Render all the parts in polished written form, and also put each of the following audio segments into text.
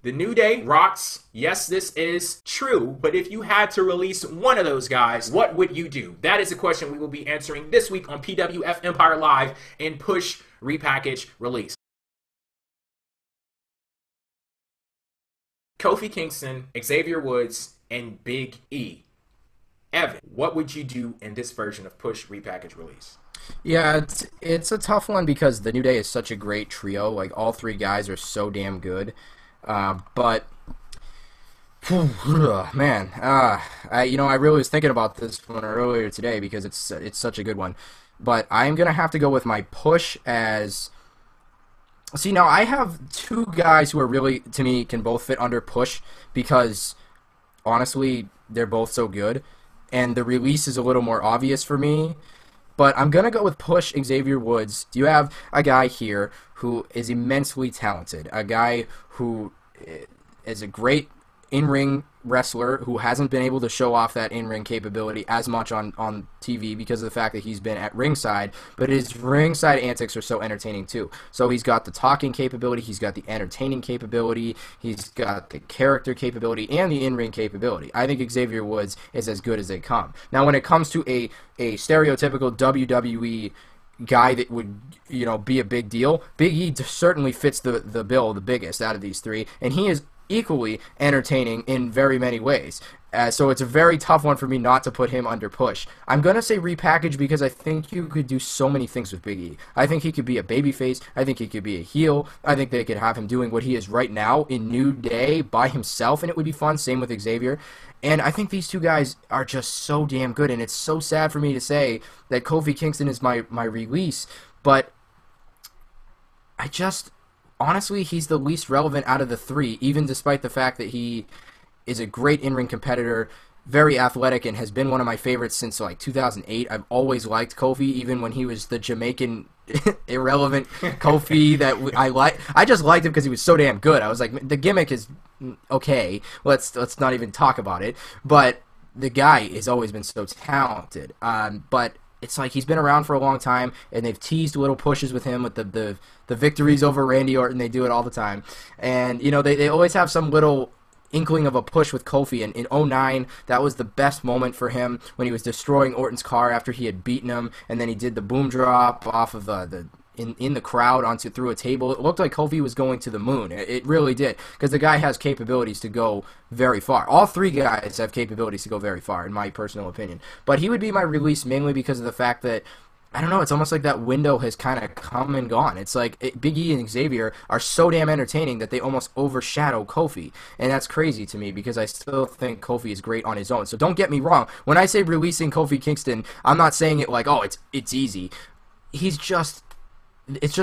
The New Day rocks. Yes, this is true, but if you had to release one of those guys, what would you do? That is a question we will be answering this week on PWF Empire Live and Push Repackage Release. Kofi Kingston, Xavier Woods, and Big E. Evan, what would you do in this version of Push Repackage Release? Yeah, it's a tough one because the New Day is such a great trio. Like, all three guys are so damn good. But, man, I really was thinking about this one earlier today because it's such a good one. But I'm going to have to go with my push as... See, now I have two guys who are really, to me, can both fit under push because, honestly, they're both so good. And the release is a little more obvious for me. But I'm going to go with push Xavier Woods. You have a guy here who is immensely talented. A guy who is a great in-ring wrestler who hasn't been able to show off that in-ring capability as much on TV because of the fact that he's been at ringside, but his ringside antics are so entertaining too. So he's got the talking capability, he's got the entertaining capability, he's got the character capability, and the in-ring capability. I think Xavier Woods is as good as they come. Now when it comes to a stereotypical WWE guy that would, be a big deal, Big E certainly fits the bill the biggest out of these three, and he is equally entertaining in very many ways. So it's a very tough one for me not to put him under push. I'm going to say repackage because I think you could do so many things with Big E. I think he could be a babyface. I think he could be a heel. I think they could have him doing what he is right now in New Day by himself, and it would be fun. Same with Xavier. And I think these two guys are just so damn good, and it's so sad for me to say that Kofi Kingston is my release, but honestly, he's the least relevant out of the three, even despite the fact that he is a great in-ring competitor, very athletic, and has been one of my favorites since like 2008. I've always liked Kofi, even when he was the Jamaican irrelevant Kofi that I like. I just liked him because he was so damn good. I was like, the gimmick is okay. Let's not even talk about it. But the guy has always been so talented. But it's like he's been around for a long time, and they've teased little pushes with him with the victories over Randy Orton. They do it all the time. And, they always have some little inkling of a push with Kofi. And in '09, that was the best moment for him when he was destroying Orton's car after he had beaten him, and then he did the boom drop off of in the crowd through a table. It looked like Kofi was going to the moon. It really did, because the guy has capabilities to go very far. All three guys have capabilities to go very far, in my personal opinion. But he would be my release mainly because of the fact that, I don't know, it's almost like that window has kind of come and gone. It's like Big E and Xavier are so damn entertaining that they almost overshadow Kofi. And that's crazy to me because I still think Kofi is great on his own. So don't get me wrong. When I say releasing Kofi Kingston, I'm not saying it like, oh, it's easy. It's just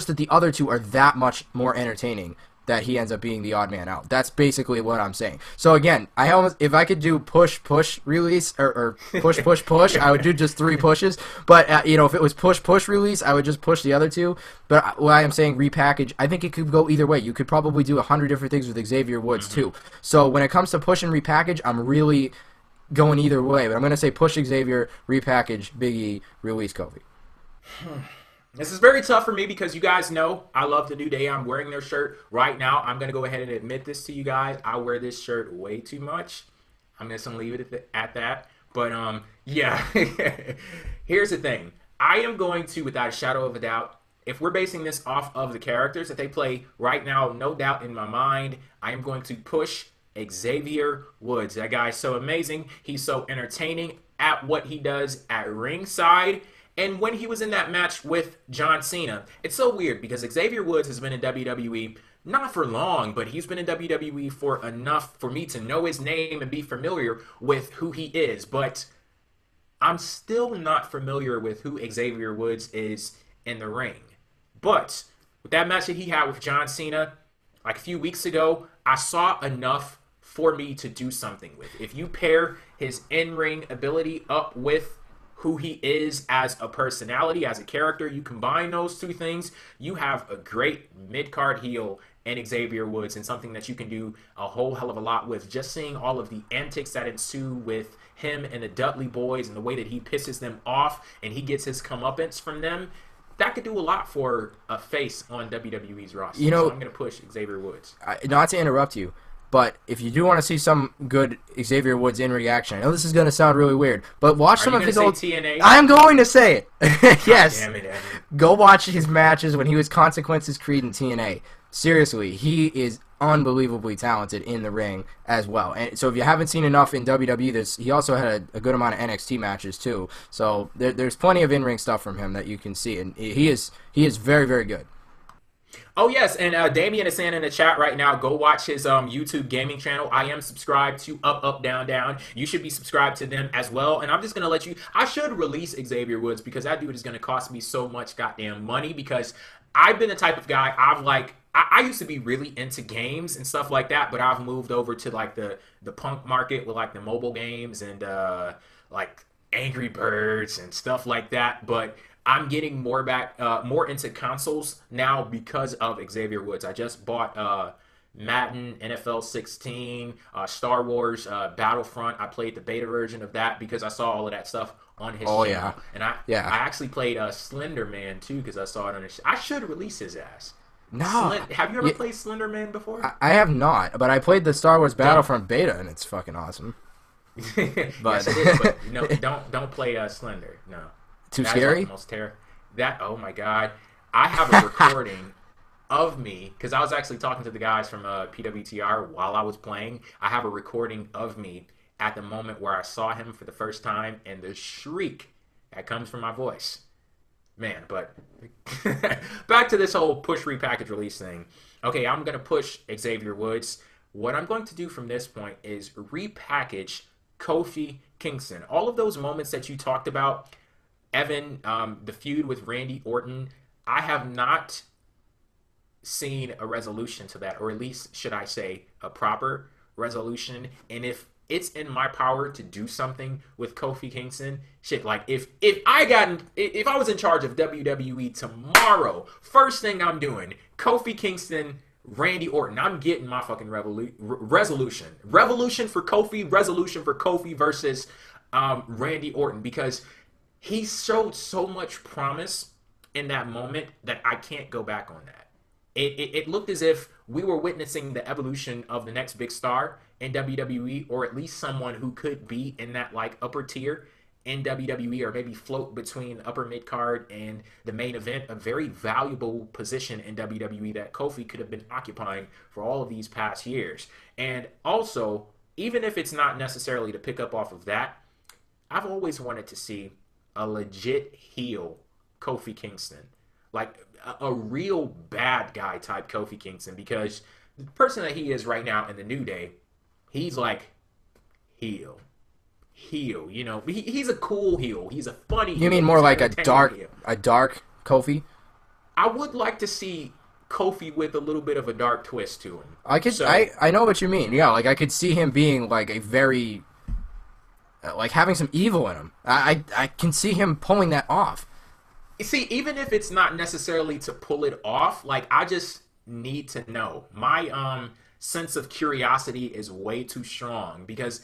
that the other two are that much more entertaining that he ends up being the odd man out. That's basically what I'm saying. So again, if I could do push release or push, I would do just 3 pushes. But if it was push release, I would just push the other two. But what I am saying repackage, I think it could go either way. You could probably do 100 different things with Xavier Woods too. So when it comes to push and repackage, I'm really going either way. But I'm going to say push Xavier, repackage Big E, release Kofi. This is very tough for me because you guys know I love the New Day. I'm wearing their shirt right now. I'm going to go ahead and admit this to you guys. I wear this shirt way too much. I'm just going to leave it at that. But, yeah. Here's the thing. I am going to, without a shadow of a doubt, if we're basing this off of the characters that they play right now, no doubt in my mind, I am going to push Xavier Woods. That guy's so amazing. He's so entertaining at what he does at ringside. And when he was in that match with John Cena, it's so weird because Xavier Woods has been in WWE not for long, but he's been in WWE for enough for me to know his name and be familiar with who he is. But I'm still not familiar with who Xavier Woods is in the ring. But with that match that he had with John Cena like a few weeks ago, I saw enough for me to do something with. If you pair his in-ring ability up with who he is as a personality, as a character, you combine those two things, you have a great mid-card heel in Xavier Woods, and something that you can do a whole hell of a lot with. Just seeing all of the antics that ensue with him and the Dudley Boys and the way that he pisses them off and he gets his comeuppance from them, that could do a lot for a face on WWE's roster. So I'm going to push Xavier Woods. Not to interrupt you, But if you do want to see some good Xavier Woods in-ring action, I know this is going to sound really weird, but watch some of his old... TNA? I'm going to say it. Yes. Damn it, Evan. Go watch his matches when he was Consequences Creed in TNA. Seriously, he is unbelievably talented in the ring as well. And so if you haven't seen enough in WWE, he also had a good amount of NXT matches too. So there's plenty of in-ring stuff from him that you can see, and he is very, very good. Oh, yes, and Damian is saying in the chat right now, go watch his YouTube gaming channel. I am subscribed to Up, Up, Down, Down. You should be subscribed to them as well. And I'm just going to let you... I should release Xavier Woods because that dude is going to cost me so much goddamn money because I've been the type of guy, I used to be really into games and stuff like that, but I've moved over to, like, the punk market with, like, the mobile games and, like, Angry Birds and stuff like that. But... I'm getting more into consoles now because of Xavier Woods. I just bought Madden, NFL 16, Star Wars, Battlefront. I played the beta version of that because I saw all of that stuff on his channel. Yeah. And I actually played Slender Man too because I saw it on his. I should release his ass. No. Have you ever played Slender Man before? I have not, but I played the Star Wars Battlefront beta and it's fucking awesome. But, yes, it is, but no, don't play Slender. No. Too scary? Oh my god. I have a recording of me, because I was actually talking to the guys from PWTR while I was playing. I have a recording of me at the moment where I saw him for the first time and the shriek that comes from my voice. Man, but back to this whole push, repackage, release thing. Okay, I'm going to push Xavier Woods. What I'm going to do from this point is repackage Kofi Kingston. All of those moments that you talked about, Evan, the feud with Randy Orton, I have not seen a resolution to that, or at least, should I say, a proper resolution. And if it's in my power to do something with Kofi Kingston, shit, like if I was in charge of WWE tomorrow, first thing I'm doing, Kofi Kingston, Randy Orton, I'm getting my fucking resolution. Revolution for Kofi, resolution for Kofi versus Randy Orton, because he showed so much promise in that moment that I can't go back on that. It looked as if we were witnessing the evolution of the next big star in WWE, or at least someone who could be in that like upper tier in WWE, or maybe float between upper mid card and the main event, a very valuable position in WWE that Kofi could have been occupying for all of these past years. And also, even if it's not necessarily to pick up off of that, I've always wanted to see a legit heel Kofi Kingston, like a real bad guy type Kofi Kingston, because the person that he is right now in the New Day, he's like heel, you know, he's a cool heel, he's a funny heel. You mean more like a dark Kofi? I would like to see Kofi with a little bit of a dark twist to him. I know what you mean. Yeah, like I could see him being like a very like having some evil in him. I can see him pulling that off. You see, even if it's not necessarily to pull it off, like I just need to know. My sense of curiosity is way too strong because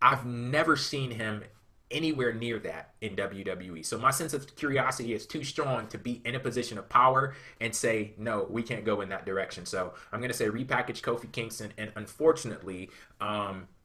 I've never seen him anywhere near that in WWE. So my sense of curiosity is too strong to be in a position of power and say, no, we can't go in that direction. So I'm going to say repackage Kofi Kingston and unfortunately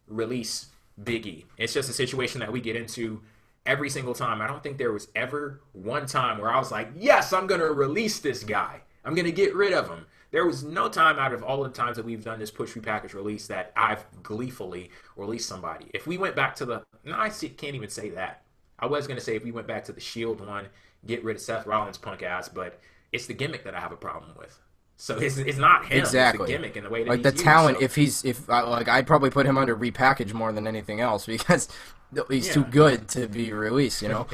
release Big E. It's just a situation that we get into every single time. I don't think there was ever one time where I was like, yes, I'm going to release this guy. I'm going to get rid of him. There was no time out of all the times that we've done this push, repackage, release that I've gleefully released somebody. If we went back to can't even say that. I was going to say if we went back to the Shield one, get rid of Seth Rollins' punk ass, but it's the gimmick that I have a problem with. So it's not him. Exactly. It's the gimmick and the way that like he's the used, talent. So. I'd probably put him under repackage more than anything else because he's too good to be released, you know.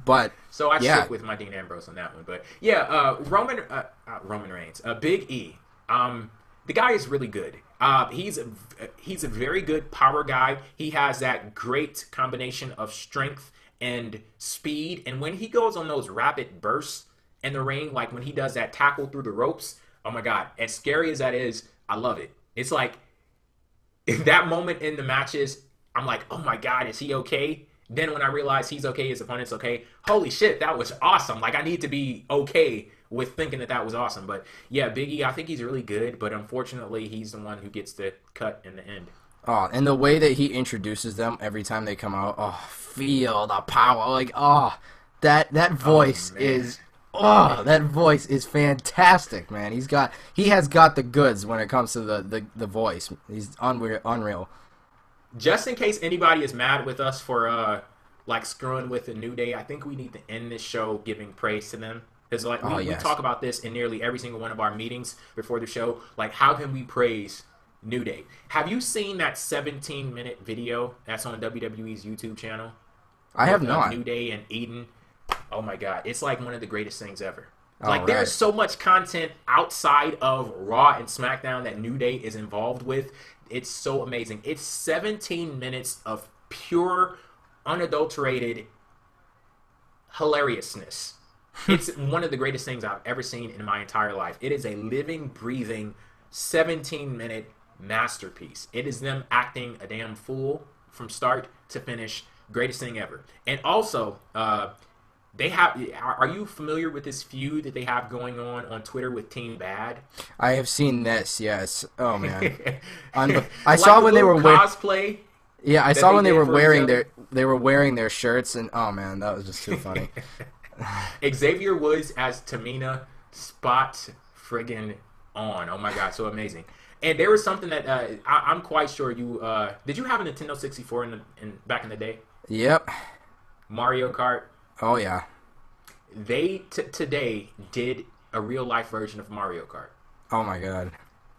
But so I stick with my Dean Ambrose on that one. But yeah, Roman Reigns, Big E. The guy is really good. He's a very good power guy. He has that great combination of strength and speed. And when he goes on those rapid bursts in the ring, like when he does that tackle through the ropes, oh my God, as scary as that is, I love it. It's like that moment in the matches, I'm like, oh my God, is he okay? Then when I realize he's okay, his opponent's okay, holy shit, that was awesome. Like I need to be okay with thinking that was awesome. But yeah, Big E, I think he's really good, but unfortunately, he's the one who gets the cut in the end. Oh, and the way that he introduces them every time they come out, oh, feel the power, like, oh, that voice is, oh, that voice is fantastic, man. He has got the goods when it comes to the voice. He's unreal. Just in case anybody is mad with us for like screwing with the New Day, I think we need to end this show giving praise to them. Because like we talk about this in nearly every single one of our meetings before the show. Like, how can we praise New Day? Have you seen that 17-minute video that's on WWE's YouTube channel? I have not. New Day and Eden. Oh my God, it's like one of the greatest things ever. Right. There's so much content outside of Raw and SmackDown that New Day is involved with. It's so amazing. It's 17 minutes of pure, unadulterated hilariousness. It's one of the greatest things I've ever seen in my entire life. It is a living, breathing, 17-minute masterpiece. It is them acting a damn fool from start to finish. Greatest thing ever. And also, they have. Are you familiar with this feud that they have going on Twitter with Team Bad? I have seen this. Yes. Oh man. I saw when they were cosplay. Yeah, I saw when they were wearing their shirts, and oh man, that was just too funny. Xavier Woods as Tamina, spot friggin' on. Oh my God, so amazing. And there was something that I'm quite sure you did. You have a Nintendo 64 in back in the day? Yep. Mario Kart. Oh yeah. They today did a real life version of Mario Kart. Oh my God.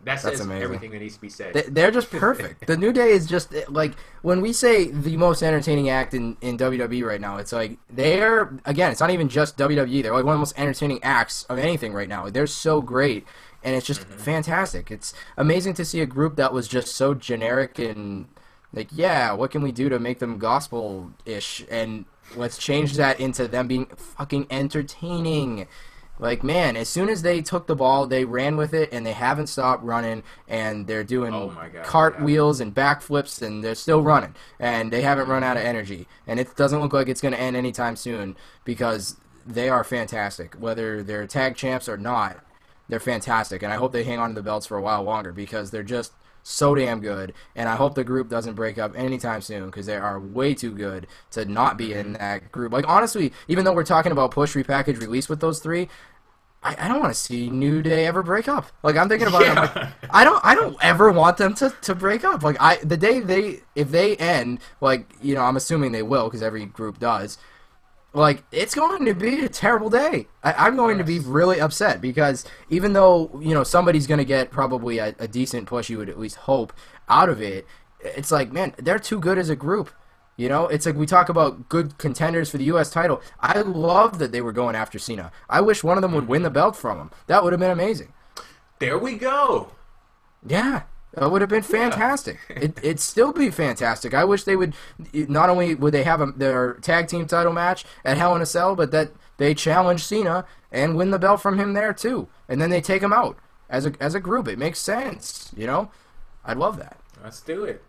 That's amazing. Everything that needs to be said. They're just perfect. The New Day is just like, when we say the most entertaining act in WWE right now, it's like they're, again, it's not even just WWE. They're like one of the most entertaining acts of anything right now. They're so great, and it's just fantastic. It's amazing to see a group that was just so generic and like, yeah, what can we do to make them gospel-ish? And let's change that into them being fucking entertaining. Like, man, as soon as they took the ball, they ran with it, and they haven't stopped running, and they're doing cartwheels and backflips, and they're still running, and they haven't run out of energy. And it doesn't look like it's going to end anytime soon, because they are fantastic. Whether they're tag champs or not, they're fantastic, and I hope they hang on to the belts for a while longer, because they're just so damn good, and I hope the group doesn't break up anytime soon, because they are way too good to not be in that group. Like, honestly, even though we're talking about push, repackage, release with those three, I don't want to see New Day ever break up. Like, I'm thinking about it, I'm like, I don't ever want them to break up. Like, the day if they end, like, you know, I'm assuming they will, because every group does, like, it's going to be a terrible day. I'm going to be really upset, because even though, you know, somebody's going to get probably a decent push, you would at least hope, out of it, it's like, man, they're too good as a group. You know, it's like we talk about good contenders for the U.S. title. I love that they were going after Cena. I wish one of them would win the belt from him. That would have been amazing. There we go. Yeah. That would have been fantastic. It'd still be fantastic. I wish they would, not only would they have their tag team title match at Hell in a Cell, but that they challenge Cena and win the belt from him there too. And then they take him out as a group. It makes sense, you know? I'd love that. Let's do it.